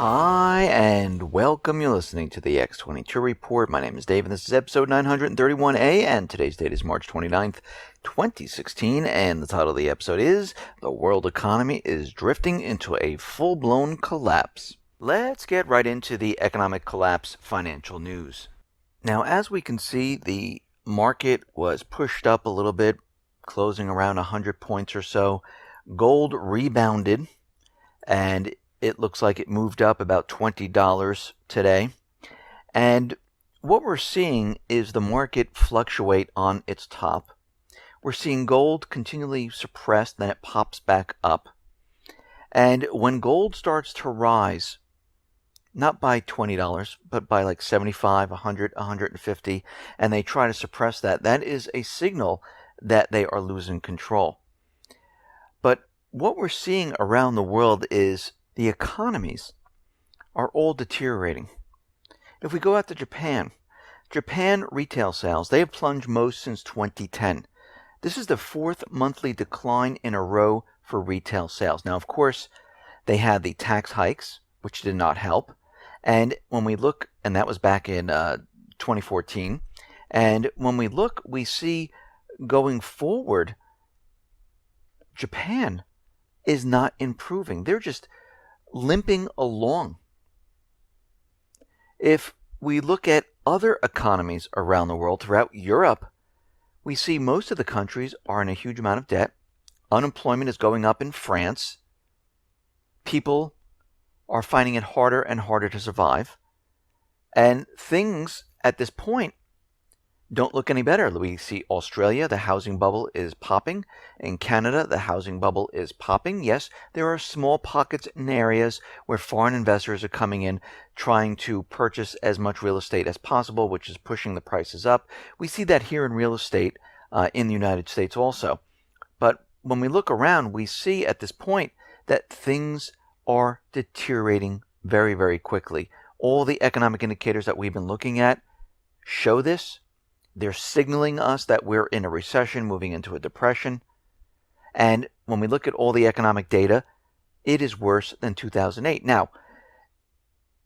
Hi, and welcome. You're listening to the X22 Report. My name is Dave, and this is episode 931A, and today's date is March 29th, 2016, and the title of the episode is The World Economy is Drifting into a Full-Blown Collapse. Let's get right into the economic collapse financial news. Now, as we can see, the market was pushed up a little bit, closing around 100 points or so. Gold rebounded, and it looks like it moved up about $20 today. And what we're seeing is the market fluctuate on its top. We're seeing gold continually suppressed, then it pops back up. And when gold starts to rise, not by $20, but by like 75, 100, 150, and they try to suppress that, that is a signal that they are losing control. But what we're seeing around the world is the economies are all deteriorating. If we go out to Japan retail sales, they have plunged most since 2010. This is the fourth monthly decline in a row for retail sales. Now, of course, they had the tax hikes, which did not help. And when we look, and that was back in 2014, and when we look, we see going forward, Japan is not improving. They're just limping along. If we look at other economies around the world, throughout Europe, we see most of the countries are in a huge amount of debt. Unemployment is going up in France. People are finding it harder and harder to survive. And things at this point don't look any better. We see Australia, the housing bubble is popping. In Canada, the housing bubble is popping. Yes, there are small pockets in areas where foreign investors are coming in, trying to purchase as much real estate as possible, which is pushing the prices up. We see that here in real estate in the United States also. But when we look around, we see at this point that things are deteriorating very, very quickly. All the economic indicators that we've been looking at show this. They're signaling us that we're in a recession, moving into a depression. And when we look at all the economic data, it is worse than 2008. Now,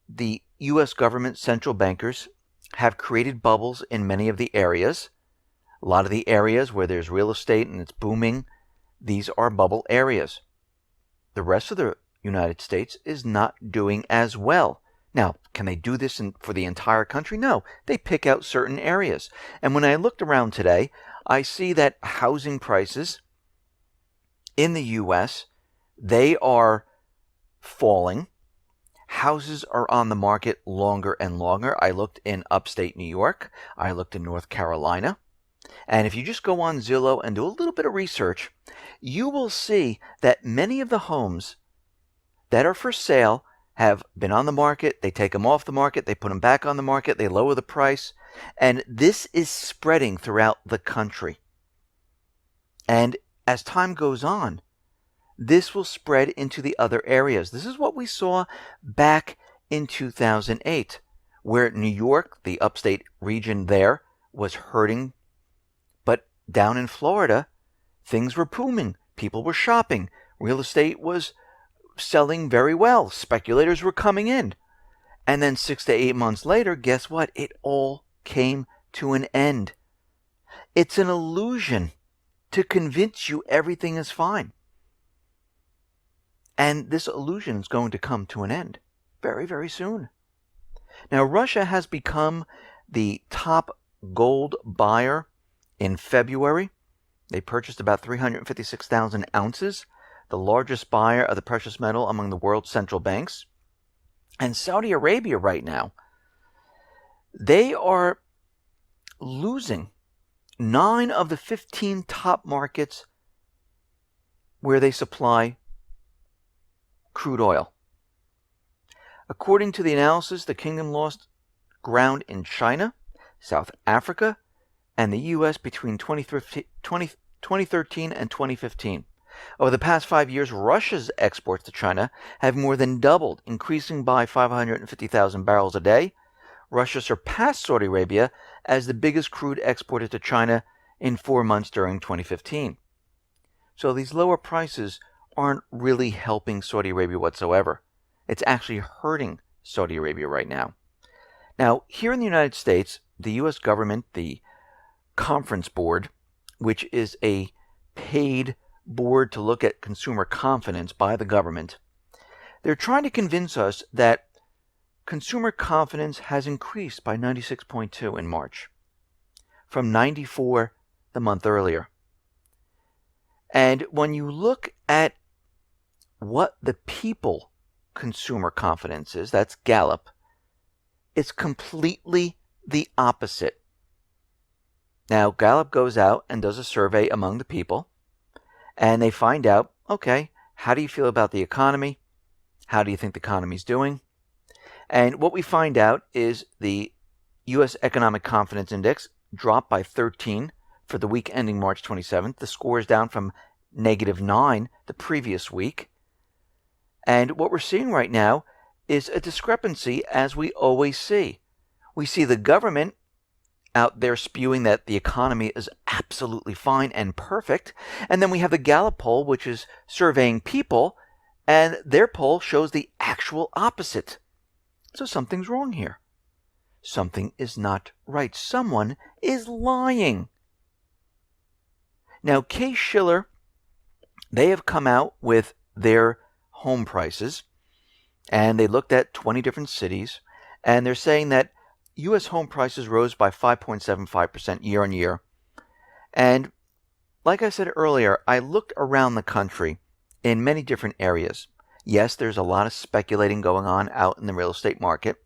the U.S. government central bankers have created bubbles in many of the areas. A lot of the areas where there's real estate and it's booming, these are bubble areas. The rest of the United States is not doing as well. Now, can they do this for the entire country? No, they pick out certain areas. And when I looked around today, I see that housing prices in the U.S., they are falling. Houses are on the market longer and longer. I looked in upstate New York. I looked in North Carolina. And if you just go on Zillow and do a little bit of research, you will see that many of the homes that are for sale have been on the market, they take them off the market, they put them back on the market, they lower the price, and this is spreading throughout the country. And as time goes on, this will spread into the other areas. This is what we saw back in 2008, where New York, the upstate region there, was hurting, but down in Florida, things were booming. People were shopping. Real estate was selling very well. Speculators were coming in. And then 6 to 8 months later, guess what? It all came to an end. It's an illusion to convince you everything is fine. And this illusion is going to come to an end very, very soon. Now, Russia has become the top gold buyer in February. They purchased about 356,000 ounces. The largest buyer of the precious metal among the world's central banks. And Saudi Arabia right now, they are losing 9 of the 15 top markets where they supply crude oil. According to the analysis, the kingdom lost ground in China, South Africa, and the U.S. between 2013 and 2015. Over the past 5 years, Russia's exports to China have more than doubled, increasing by 550,000 barrels a day. Russia surpassed Saudi Arabia as the biggest crude exporter to China in 4 months during 2015. So these lower prices aren't really helping Saudi Arabia whatsoever. It's actually hurting Saudi Arabia right now. Now, here in the United States, the U.S. government, the Conference Board, which is a paid board to look at consumer confidence by the government, they're trying to convince us that consumer confidence has increased by 96.2 in March, from 94 the month earlier. And when you look at what the people consumer confidence is, that's Gallup, it's completely the opposite. Now, Gallup goes out and does a survey among the people, and they find out, okay, how do you feel about the economy? How do you think the economy is doing? And what we find out is the U.S. Economic Confidence Index dropped by 13 for the week ending March 27th. The score is down from -9 the previous week. And what we're seeing right now is a discrepancy, as we always see. We see the government out there spewing that the economy is absolutely fine and perfect. And then we have the Gallup poll, which is surveying people, and their poll shows the actual opposite. So something's wrong here. Something is not right. Someone is lying. Now, Shiller, they have come out with their home prices, and they looked at 20 different cities, and they're saying that U.S. home prices rose by 5.75% year on year. And like I said earlier, I looked around the country in many different areas. Yes, there's a lot of speculating going on out in the real estate market.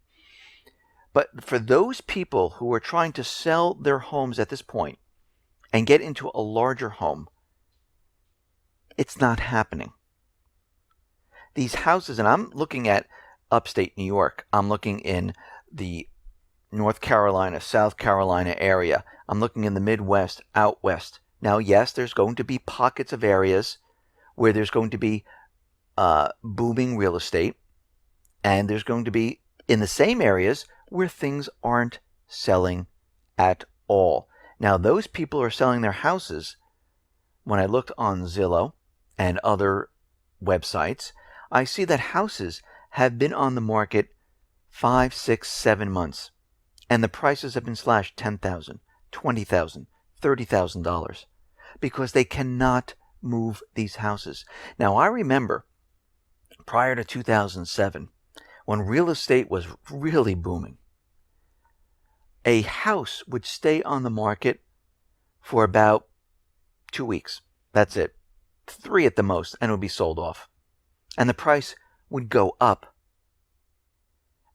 But for those people who are trying to sell their homes at this point and get into a larger home, it's not happening. These houses, and I'm looking at upstate New York, I'm looking in the North Carolina, South Carolina area, I'm looking in the Midwest, out west. Now, yes, there's going to be pockets of areas where there's going to be booming real estate, and there's going to be in the same areas where things aren't selling at all. Now, those people are selling their houses. When I looked on Zillow and other websites, I see that houses have been on the market 5, 6, 7 months, and the prices have been slashed $10,000, $20,000, $30,000 because they cannot move these houses. Now, I remember prior to 2007, when real estate was really booming, a house would stay on the market for about 2 weeks. That's it. 3 at the most, and it would be sold off. And the price would go up.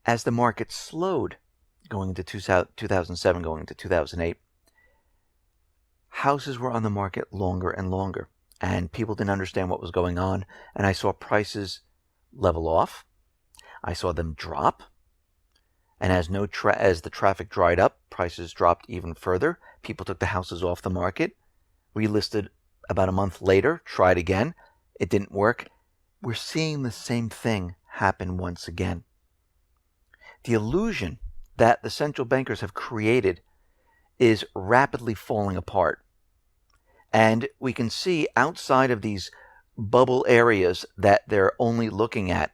As the market slowed going into 2007, going into 2008, houses were on the market longer and longer, and people didn't understand what was going on, and I saw prices level off. I saw them drop, and as the traffic dried up, prices dropped even further. People took the houses off the market, relisted about a month later, tried again. It didn't work. We're seeing the same thing happen once again. The illusion that the central bankers have created is rapidly falling apart. And we can see outside of these bubble areas that they're only looking at,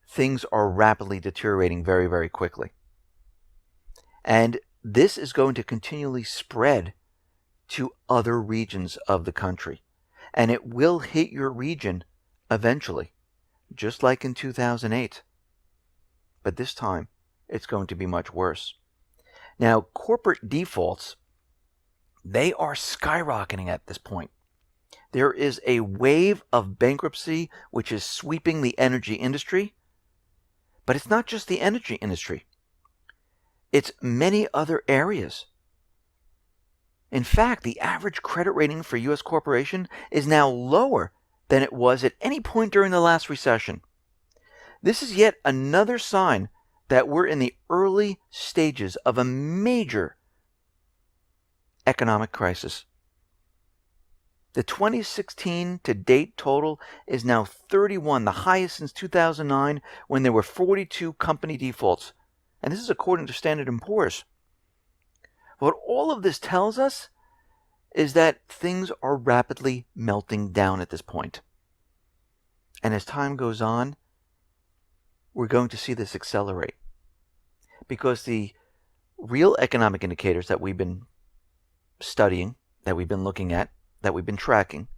things are rapidly deteriorating very, very quickly. And this is going to continually spread to other regions of the country. And it will hit your region eventually, just like in 2008. But this time, it's going to be much worse. Now, corporate defaults, they are skyrocketing at this point. There is a wave of bankruptcy which is sweeping the energy industry. But it's not just the energy industry. It's many other areas. In fact, the average credit rating for U.S. corporation is now lower than it was at any point during the last recession. This is yet another sign that we're in the early stages of a major economic crisis. The 2016 to date total is now 31, the highest since 2009 when there were 42 company defaults. And this is according to Standard & Poor's. What all of this tells us is that things are rapidly melting down at this point. And as time goes on, we're going to see this accelerate. Because the real economic indicators that we've been studying, that we've been looking at, that we've been tracking,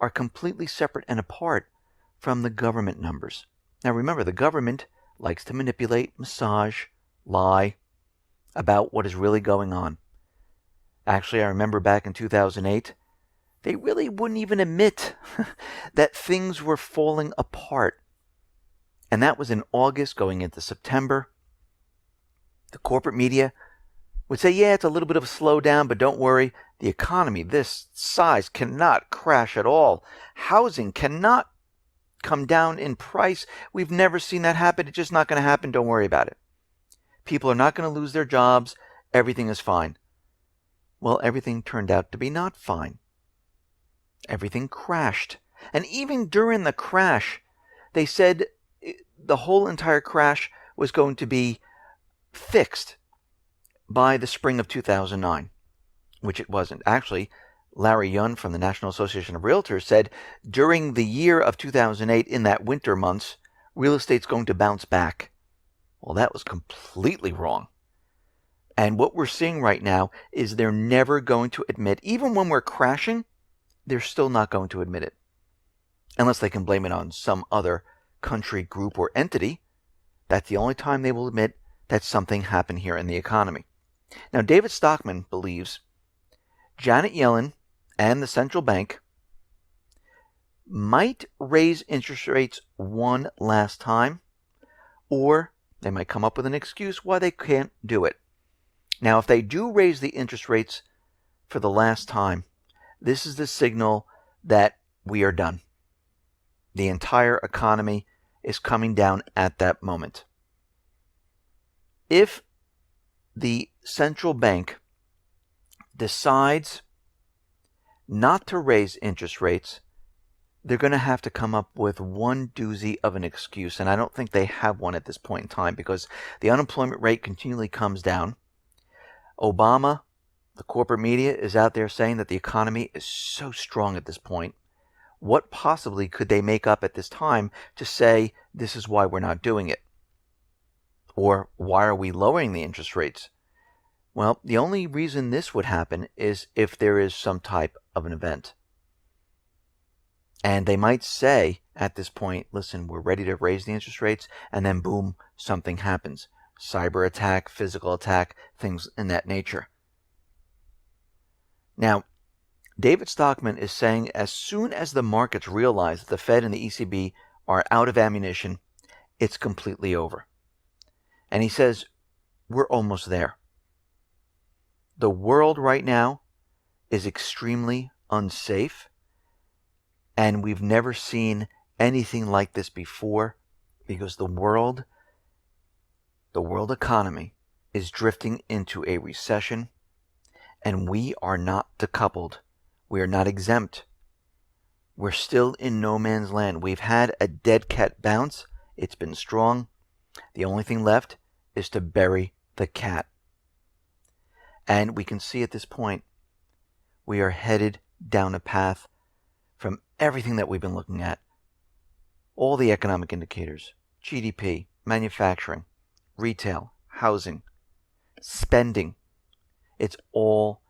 are completely separate and apart from the government numbers. Now remember, the government likes to manipulate, massage, lie about what is really going on. Actually, I remember back in 2008, they really wouldn't even admit that things were falling apart. And that was in August going into September. The corporate media would say, yeah, it's a little bit of a slowdown, but don't worry. The economy, this size, cannot crash at all. Housing cannot come down in price. We've never seen that happen. It's just not going to happen. Don't worry about it. People are not going to lose their jobs. Everything is fine. Well, everything turned out to be not fine. Everything crashed. And even during the crash, they said the whole entire crash was going to be fixed by the spring of 2009, which it wasn't. Actually, Larry Yun from the National Association of Realtors said during the year of 2008, in that winter months, real estate's going to bounce back. Well, that was completely wrong. And what we're seeing right now is they're never going to admit, even when we're crashing, they're still not going to admit it. Unless they can blame it on some other country, group, or entity. That's the only time they will admit that something happened here in the economy. Now, David Stockman believes Janet Yellen and the central bank might raise interest rates one last time, or they might come up with an excuse why they can't do it. Now, if they do raise the interest rates for the last time, this is the signal that we are done. The entire economy is coming down at that moment. If the central bank decides not to raise interest rates, they're going to have to come up with one doozy of an excuse. And I don't think they have one at this point in time, because the unemployment rate continually comes down. Obama, the corporate media, is out there saying that the economy is so strong at this point. What possibly could they make up at this time to say this is why we're not doing it? Or why are we lowering the interest rates? Well, the only reason this would happen is if there is some type of an event. And they might say at this point, listen, we're ready to raise the interest rates, and then boom, something happens. Cyber attack, physical attack, things in that nature. Now, David Stockman is saying as soon as the markets realize that the Fed and the ECB are out of ammunition, it's completely over. And he says, we're almost there. The world right now is extremely unsafe, and we've never seen anything like this before, because the world economy is drifting into a recession, and we are not decoupled. We are not exempt. We're still in no man's land. We've had a dead cat bounce. It's been strong. The only thing left is to bury the cat. And we can see at this point, we are headed down a path from everything that we've been looking at. All the economic indicators, GDP, manufacturing, retail, housing, spending. It's all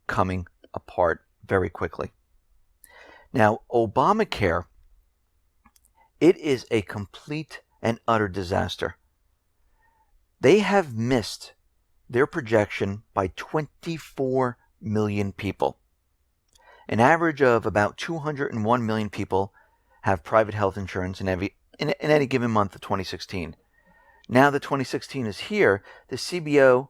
coming apart very quickly. Now, Obamacare, it is a complete and utter disaster. They have missed their projection by 24 million people. An average of about 201 million people have private health insurance in any given month of 2016. Now that 2016 is here, the CBO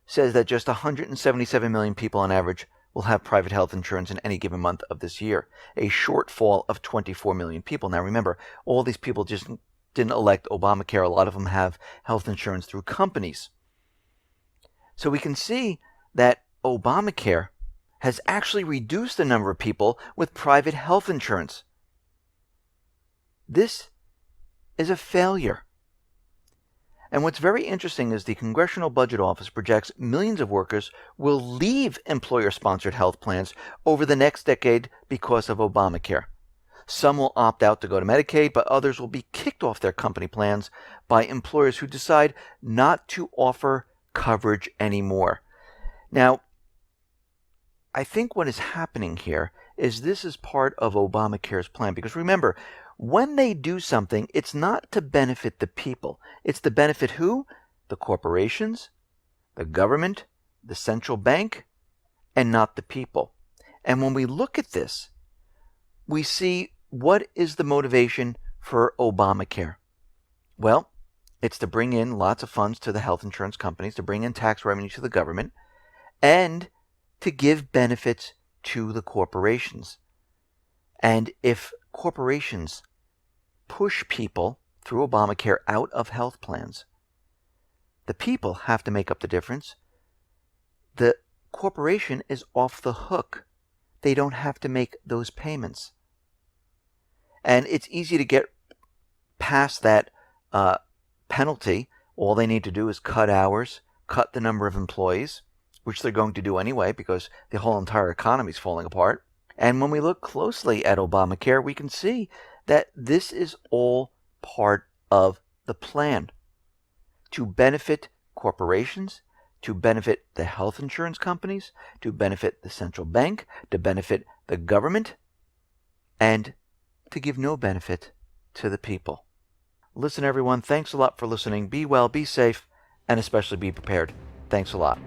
says that just 177 million people on average will have private health insurance in any given month of this year, a shortfall of 24 million people. Now remember, all these people just didn't elect Obamacare. A lot of them have health insurance through companies. So we can see that Obamacare has actually reduced the number of people with private health insurance. This is a failure. And what's very interesting is the Congressional Budget Office projects millions of workers will leave employer-sponsored health plans over the next decade because of Obamacare. Some will opt out to go to Medicaid, but others will be kicked off their company plans by employers who decide not to offer coverage anymore. Now, I think what is happening here is this is part of Obamacare's plan. Because remember, when they do something, it's not to benefit the people. It's to benefit who? The corporations, the government, the central bank, and not the people. And when we look at this, we see what is the motivation for Obamacare. Well, it's to bring in lots of funds to the health insurance companies, to bring in tax revenue to the government, and to give benefits to the corporations. And if corporations push people through Obamacare out of health plans, the people have to make up the difference. The corporation is off the hook. They don't have to make those payments. And it's easy to get past that penalty. All they need to do is cut hours, cut the number of employees, which they're going to do anyway because the whole entire economy is falling apart. And when we look closely at Obamacare, we can see that this is all part of the plan to benefit corporations, to benefit the health insurance companies, to benefit the central bank, to benefit the government, and to give no benefit to the people. Listen, everyone, thanks a lot for listening. Be well, be safe, and especially be prepared. Thanks a lot.